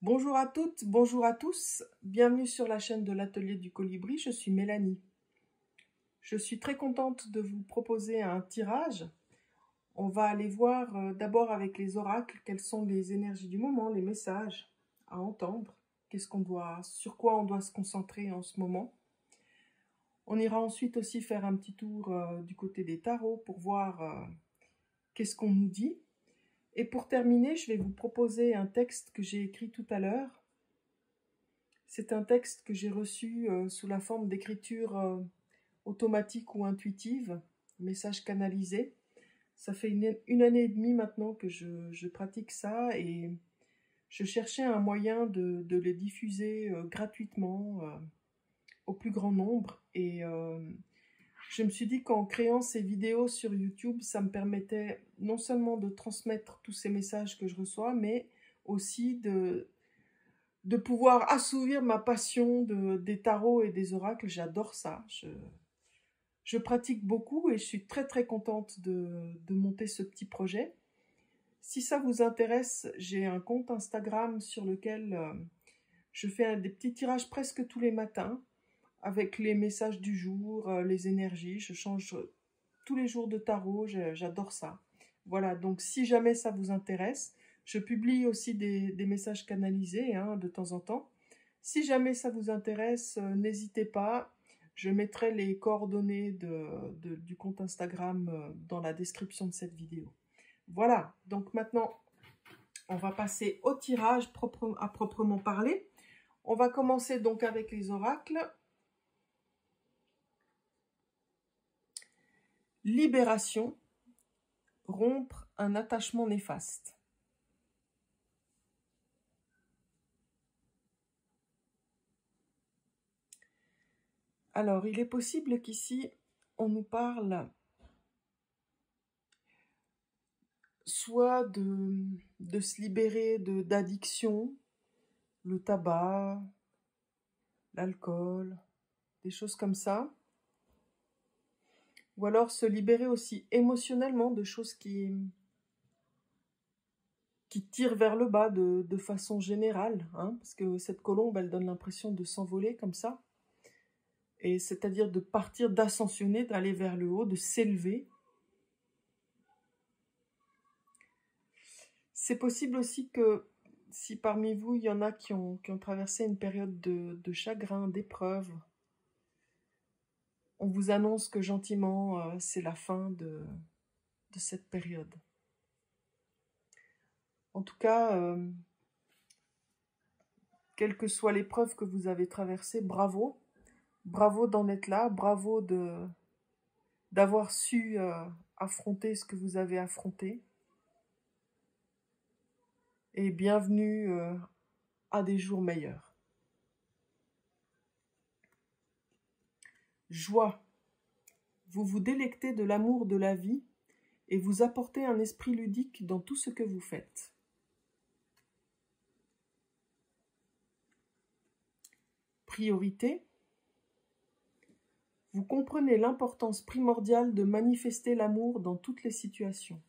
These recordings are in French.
Bonjour à toutes, bonjour à tous, bienvenue sur la chaîne de l'Atelier du Colibri, je suis Mélanie. Je suis très contente de vous proposer un tirage. On va aller voir d'abord avec les oracles quelles sont les énergies du moment, les messages à entendre, sur quoi on doit se concentrer en ce moment. On ira ensuite aussi faire un petit tour du côté des tarots pour voir qu'est-ce qu'on nous dit. Et pour terminer, je vais vous proposer un texte que j'ai écrit tout à l'heure. C'est un texte que j'ai reçu sous la forme d'écriture automatique ou intuitive, message canalisé. Ça fait une année et demie maintenant que je pratique ça et je cherchais un moyen de les diffuser gratuitement au plus grand nombre. Et je me suis dit qu'en créant ces vidéos sur YouTube, ça me permettait non seulement de transmettre tous ces messages que je reçois, mais aussi de pouvoir assouvir ma passion des tarots et des oracles. J'adore ça. Je pratique beaucoup et je suis très très contente de monter ce petit projet. Si ça vous intéresse, j'ai un compte Instagram sur lequel je fais des petits tirages presque tous les matins avec les messages du jour, les énergies. Je change tous les jours de tarot, j'adore ça. Voilà, donc si jamais ça vous intéresse, je publie aussi des messages canalisés de temps en temps. Si jamais ça vous intéresse, n'hésitez pas. Je mettrai les coordonnées du compte Instagram dans la description de cette vidéo. Voilà, donc maintenant, on va passer au tirage à proprement parler. On va commencer donc avec les oracles. Libération, rompre un attachement néfaste. Alors, il est possible qu'ici, on nous parle soit de se libérer d'addiction, le tabac, l'alcool, des choses comme ça. Ou alors se libérer aussi émotionnellement de choses qui tirent vers le bas de façon générale. Parce que cette colombe, elle donne l'impression de s'envoler comme ça. Et c'est-à-dire de partir, d'ascensionner, d'aller vers le haut, de s'élever. C'est possible aussi que si parmi vous, il y en a qui ont traversé une période de chagrin, d'épreuve, on vous annonce que gentiment, c'est la fin de cette période. En tout cas, quelle que soit l'épreuve que vous avez traversée, bravo. Bravo d'en être là, bravo d'avoir su affronter ce que vous avez affronté. Et bienvenue à des jours meilleurs. Joie. Vous vous délectez de l'amour de la vie et vous apportez un esprit ludique dans tout ce que vous faites. Priorité. Vous comprenez l'importance primordiale de manifester l'amour dans toutes les situations.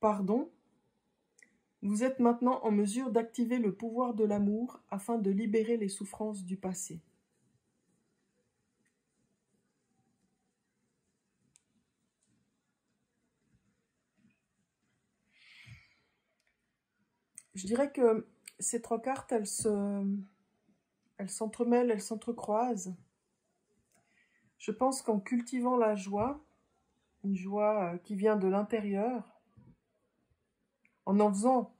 Pardon. Vous êtes maintenant en mesure d'activer le pouvoir de l'amour afin de libérer les souffrances du passé. Je dirais que ces trois cartes, elles s'entremêlent, elles s'entrecroisent. Je pense qu'en cultivant la joie, une joie qui vient de l'intérieur, en faisant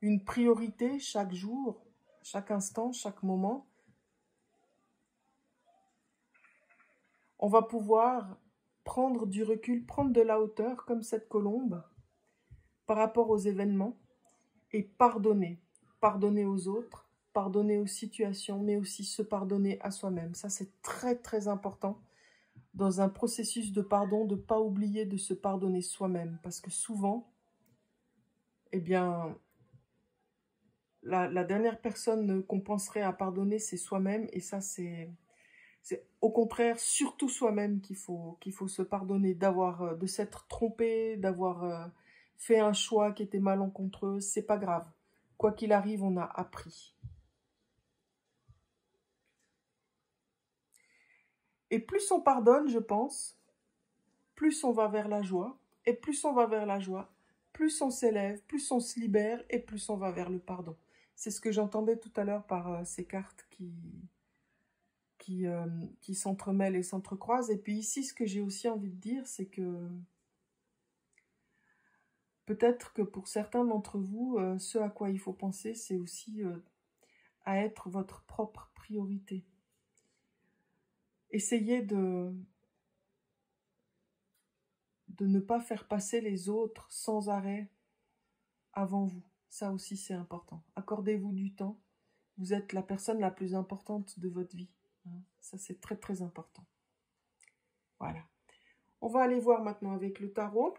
une priorité chaque jour, chaque instant, chaque moment, on va pouvoir prendre du recul, prendre de la hauteur, comme cette colombe, par rapport aux événements, et pardonner. Pardonner aux autres, pardonner aux situations, mais aussi se pardonner à soi-même. Ça, c'est très, très important dans un processus de pardon, de ne pas oublier de se pardonner soi-même. Parce que souvent, eh bien, la dernière personne qu'on penserait à pardonner, c'est soi-même. Et ça, c'est au contraire surtout soi-même qu'il faut se pardonner, de s'être trompé, d'avoir fait un choix qui était malencontreux, c'est pas grave. Quoi qu'il arrive, on a appris. Et plus on pardonne, je pense, plus on va vers la joie. Et plus on va vers la joie, plus on s'élève, plus on se libère et plus on va vers le pardon. C'est ce que j'entendais tout à l'heure par ces cartes qui s'entremêlent et s'entrecroisent. Et puis ici, ce que j'ai aussi envie de dire, c'est que peut-être que pour certains d'entre vous, ce à quoi il faut penser, c'est aussi à être votre propre priorité. Essayez de ne pas faire passer les autres sans arrêt avant vous. Ça aussi, c'est important. Accordez-vous du temps. Vous êtes la personne la plus importante de votre vie. Ça, c'est très, très important. Voilà. On va aller voir maintenant avec le tarot.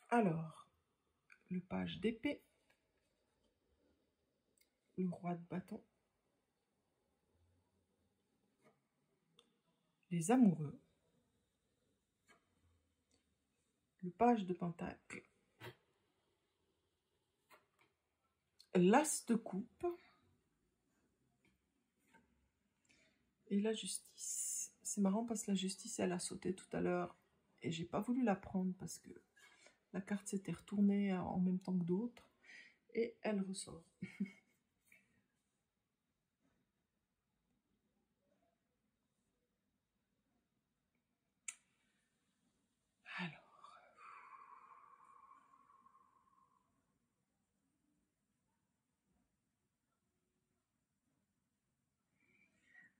Alors, le page d'épée, le roi de bâton, les amoureux, le page de pentacle, l'as de coupe et la justice. C'est marrant parce que la justice, elle a sauté tout à l'heure et j'ai pas voulu la prendre parce que la carte s'était retournée en même temps que d'autres et elle ressort.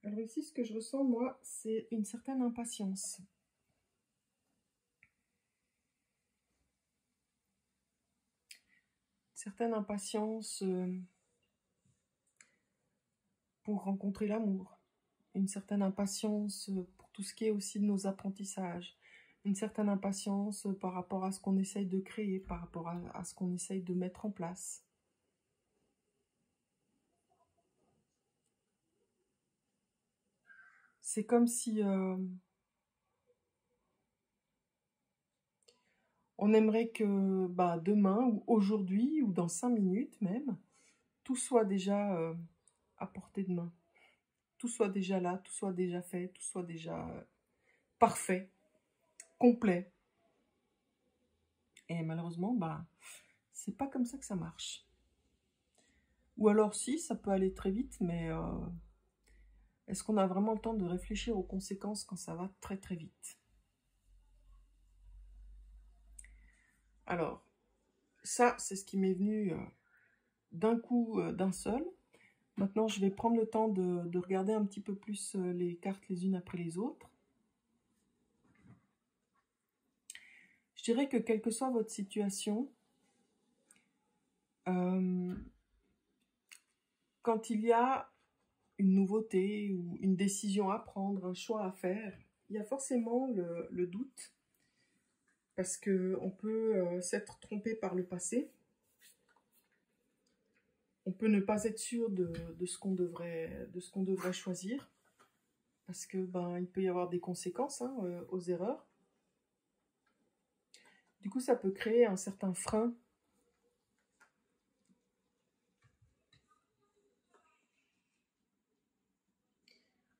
Alors ici, ce que je ressens, moi, c'est une certaine impatience. Une certaine impatience pour rencontrer l'amour. Une certaine impatience pour tout ce qui est aussi de nos apprentissages. Une certaine impatience par rapport à ce qu'on essaye de créer, par rapport à ce qu'on essaye de mettre en place. C'est comme si on aimerait que demain ou aujourd'hui ou dans 5 minutes même, tout soit déjà à portée de main. Tout soit déjà là, tout soit déjà fait, tout soit déjà parfait, complet. Et malheureusement, c'est pas comme ça que ça marche. Ou alors si, ça peut aller très vite, mais est-ce qu'on a vraiment le temps de réfléchir aux conséquences quand ça va très très vite? Alors, ça, c'est ce qui m'est venu d'un coup, d'un seul. Maintenant, je vais prendre le temps de regarder un petit peu plus les cartes les unes après les autres. Je dirais que quelle que soit votre situation, quand il y a une nouveauté ou une décision à prendre, un choix à faire, il y a forcément le doute parce qu'on peut s'être trompé par le passé. On peut ne pas être sûr de ce qu'on devrait choisir parce que il peut y avoir des conséquences aux erreurs. Du coup, ça peut créer un certain frein.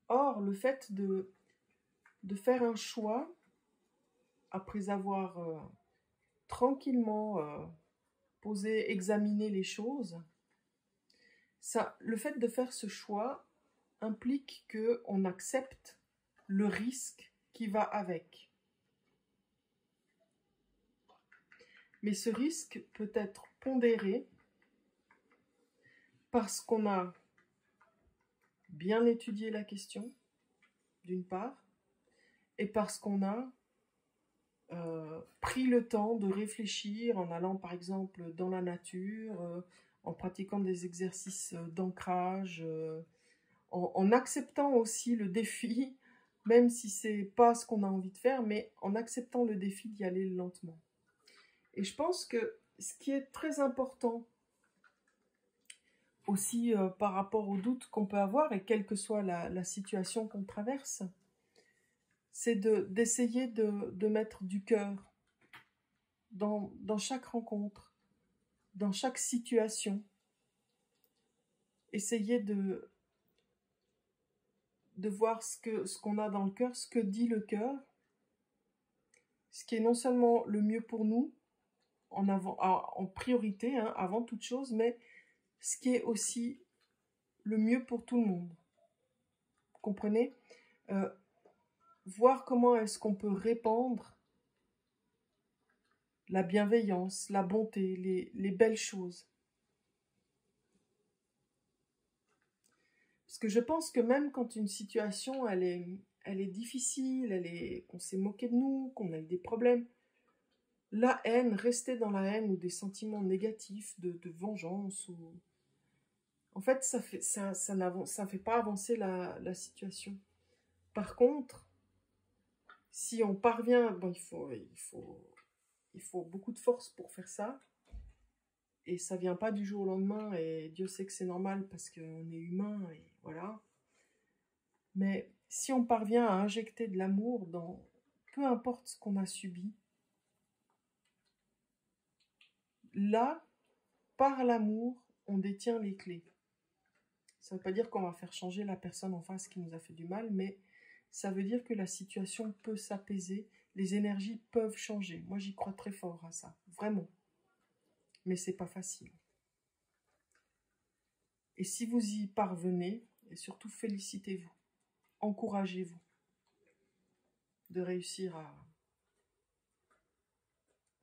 Or, le fait de faire un choix après avoir tranquillement posé, examiné les choses, le fait de faire ce choix implique qu'on accepte le risque qui va avec. Mais ce risque peut être pondéré parce qu'on a bien étudié la question, d'une part, et parce qu'on a pris le temps de réfléchir en allant par exemple dans la nature, en pratiquant des exercices d'ancrage, en acceptant aussi le défi, même si c'est pas ce qu'on a envie de faire, mais en acceptant le défi d'y aller lentement. Et je pense que ce qui est très important aussi par rapport aux doutes qu'on peut avoir, et quelle que soit la situation qu'on traverse, c'est d'essayer de mettre du cœur dans chaque rencontre, dans chaque situation. Essayer de voir ce qu'on a dans le cœur, ce que dit le cœur, ce qui est non seulement le mieux pour nous, en priorité, hein, avant toute chose, mais ce qui est aussi le mieux pour tout le monde. Vous comprenez ? Voir comment est-ce qu'on peut répandre la bienveillance, la bonté, les belles choses. Parce que je pense que même quand une situation, elle est difficile, qu'on s'est moqué de nous, qu'on a eu des problèmes, la haine, rester dans la haine ou des sentiments négatifs de vengeance, en fait, ça fait pas avancer la situation. Par contre, si on parvient, bon, il faut beaucoup de force pour faire ça, et ça vient pas du jour au lendemain, et Dieu sait que c'est normal parce qu'on est humain, et voilà. Mais si on parvient à injecter de l'amour dans peu importe ce qu'on a subi, là, par l'amour, on détient les clés. Ça ne veut pas dire qu'on va faire changer la personne en face qui nous a fait du mal, mais ça veut dire que la situation peut s'apaiser, les énergies peuvent changer. Moi, j'y crois très fort à ça, vraiment. Mais c'est pas facile. Et si vous y parvenez, et surtout félicitez-vous, encouragez-vous de réussir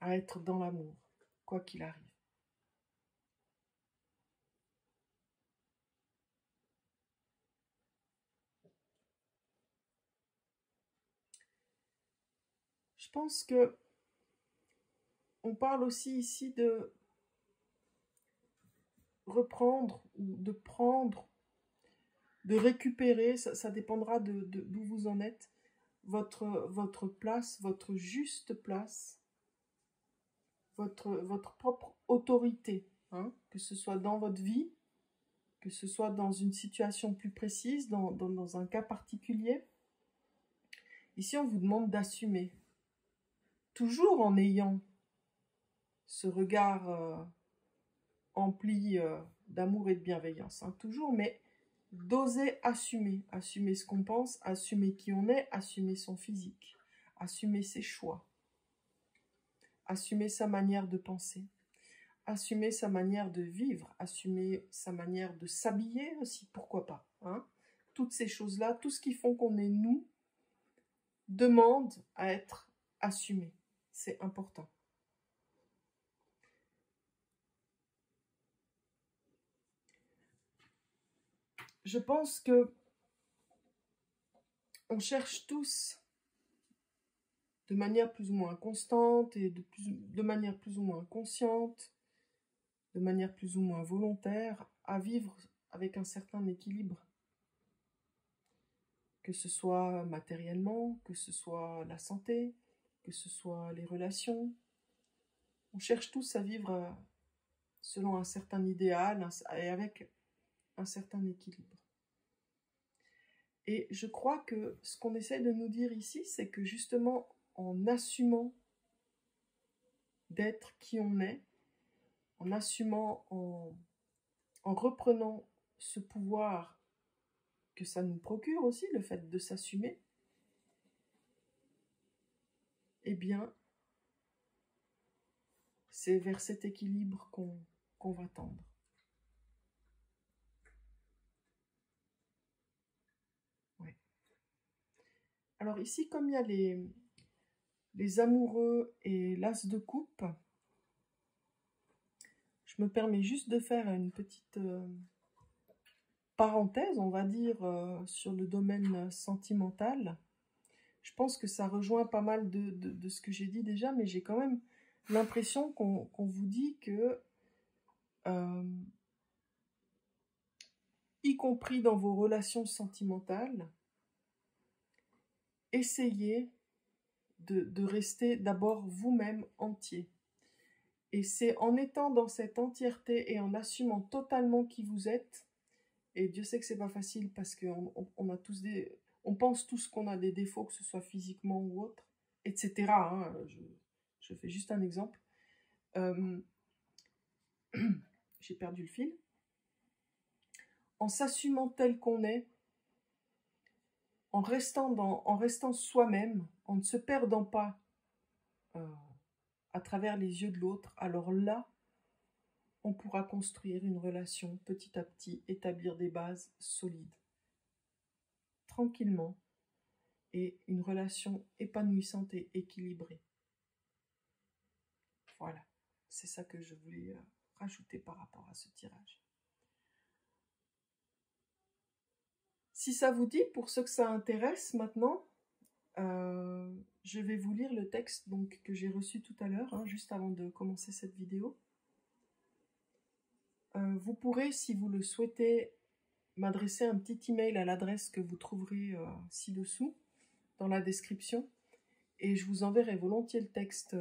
à être dans l'amour, quoi qu'il arrive. Je pense que on parle aussi ici de reprendre ou de prendre, de récupérer, ça dépendra d'où vous en êtes, votre place, votre juste place, votre propre autorité, hein, que ce soit dans votre vie, que ce soit dans une situation plus précise, dans un cas particulier. Ici, on vous demande d'assumer, toujours en ayant ce regard empli d'amour et de bienveillance, hein, toujours, mais d'oser assumer ce qu'on pense, assumer qui on est, assumer son physique, assumer ses choix, assumer sa manière de penser, assumer sa manière de vivre, assumer sa manière de s'habiller aussi, pourquoi pas, hein. Toutes ces choses-là, tout ce qui font qu'on est nous, demande à être assumé. C'est important. Je pense que on cherche tous de manière plus ou moins constante et de manière plus ou moins consciente, de manière plus ou moins volontaire, à vivre avec un certain équilibre. Que ce soit matériellement, que ce soit la santé, que ce soit les relations. On cherche tous à vivre selon un certain idéal et avec un certain équilibre. Et je crois que ce qu'on essaie de nous dire ici, c'est que justement en assumant d'être qui on est, en assumant, en reprenant ce pouvoir que ça nous procure aussi, le fait de s'assumer, eh bien, c'est vers cet équilibre qu'on va tendre. Alors ici, comme il y a les amoureux et l'as de coupe, je me permets juste de faire une petite parenthèse, on va dire, sur le domaine sentimental. Je pense que ça rejoint pas mal de ce que j'ai dit déjà, mais j'ai quand même l'impression qu'on vous dit que, y compris dans vos relations sentimentales, essayez de rester d'abord vous-même entier. Et c'est en étant dans cette entièreté et en assumant totalement qui vous êtes, et Dieu sait que c'est pas facile parce qu'on a tous on pense tous qu'on a des défauts, que ce soit physiquement ou autre, etc. Hein, je fais juste un exemple. J'ai perdu le fil. En s'assumant tel qu'on est, en restant soi-même, en ne se perdant pas à travers les yeux de l'autre, alors là, on pourra construire une relation petit à petit, établir des bases solides, tranquillement, et une relation épanouissante et équilibrée. Voilà, c'est ça que je voulais rajouter par rapport à ce tirage. Si ça vous dit, pour ceux que ça intéresse maintenant, je vais vous lire le texte donc, que j'ai reçu tout à l'heure, hein, juste avant de commencer cette vidéo. Vous pourrez, si vous le souhaitez, m'adresser un petit email à l'adresse que vous trouverez ci-dessous, dans la description, et je vous enverrai volontiers le texte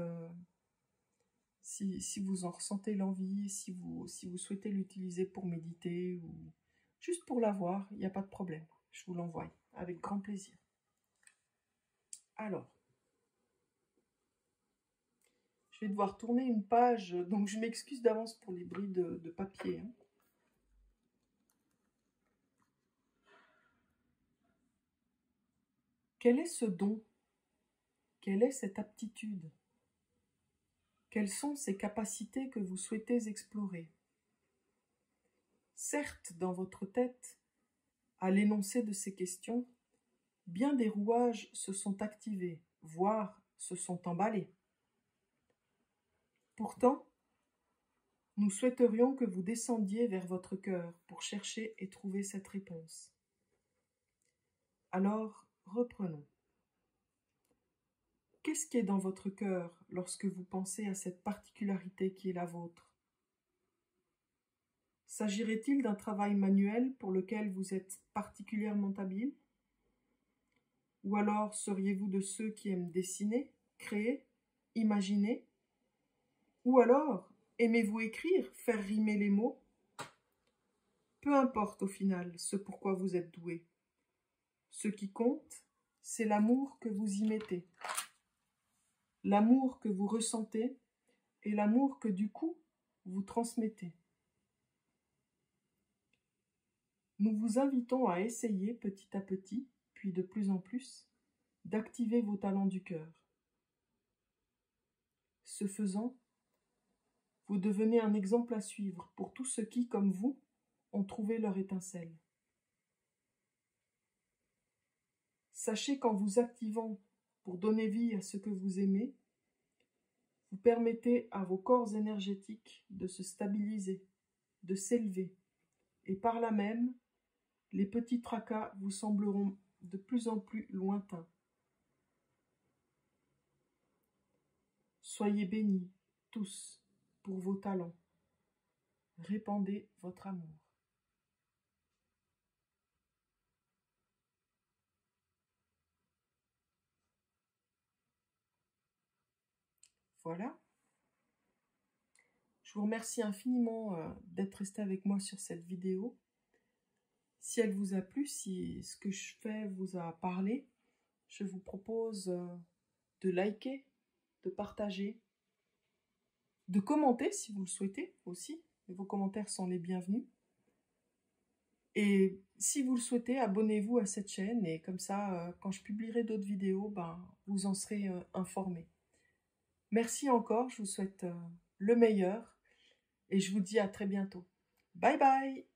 si vous en ressentez l'envie, si vous souhaitez l'utiliser pour méditer ou juste pour l'avoir, il n'y a pas de problème. Je vous l'envoie avec grand plaisir. Alors, je vais devoir tourner une page, donc je m'excuse d'avance pour les bris de papier. Hein. Quel est ce don? Quelle est cette aptitude? Quelles sont ces capacités que vous souhaitez explorer? Certes, dans votre tête, à l'énoncé de ces questions, bien des rouages se sont activés, voire se sont emballés. Pourtant, nous souhaiterions que vous descendiez vers votre cœur pour chercher et trouver cette réponse. Alors, reprenons. Qu'est-ce qui est dans votre cœur lorsque vous pensez à cette particularité qui est la vôtre? S'agirait-il d'un travail manuel pour lequel vous êtes particulièrement habile? Ou alors seriez-vous de ceux qui aiment dessiner, créer, imaginer? Ou alors aimez-vous écrire, faire rimer les mots? Peu importe au final ce pourquoi vous êtes doué. Ce qui compte, c'est l'amour que vous y mettez. L'amour que vous ressentez et l'amour que du coup vous transmettez. Nous vous invitons à essayer petit à petit, puis de plus en plus, d'activer vos talents du cœur. Ce faisant, vous devenez un exemple à suivre pour tous ceux qui, comme vous, ont trouvé leur étincelle. Sachez qu'en vous activant pour donner vie à ce que vous aimez, vous permettez à vos corps énergétiques de se stabiliser, de s'élever, et par là même, les petits tracas vous sembleront de plus en plus lointains. Soyez bénis, tous, pour vos talents. Répandez votre amour. Voilà. Je vous remercie infiniment d'être resté avec moi sur cette vidéo. Si elle vous a plu, si ce que je fais vous a parlé, je vous propose de liker, de partager, de commenter si vous le souhaitez aussi. Vos commentaires sont les bienvenus. Et si vous le souhaitez, abonnez-vous à cette chaîne et comme ça, quand je publierai d'autres vidéos, vous en serez informés. Merci encore, je vous souhaite le meilleur et je vous dis à très bientôt. Bye bye!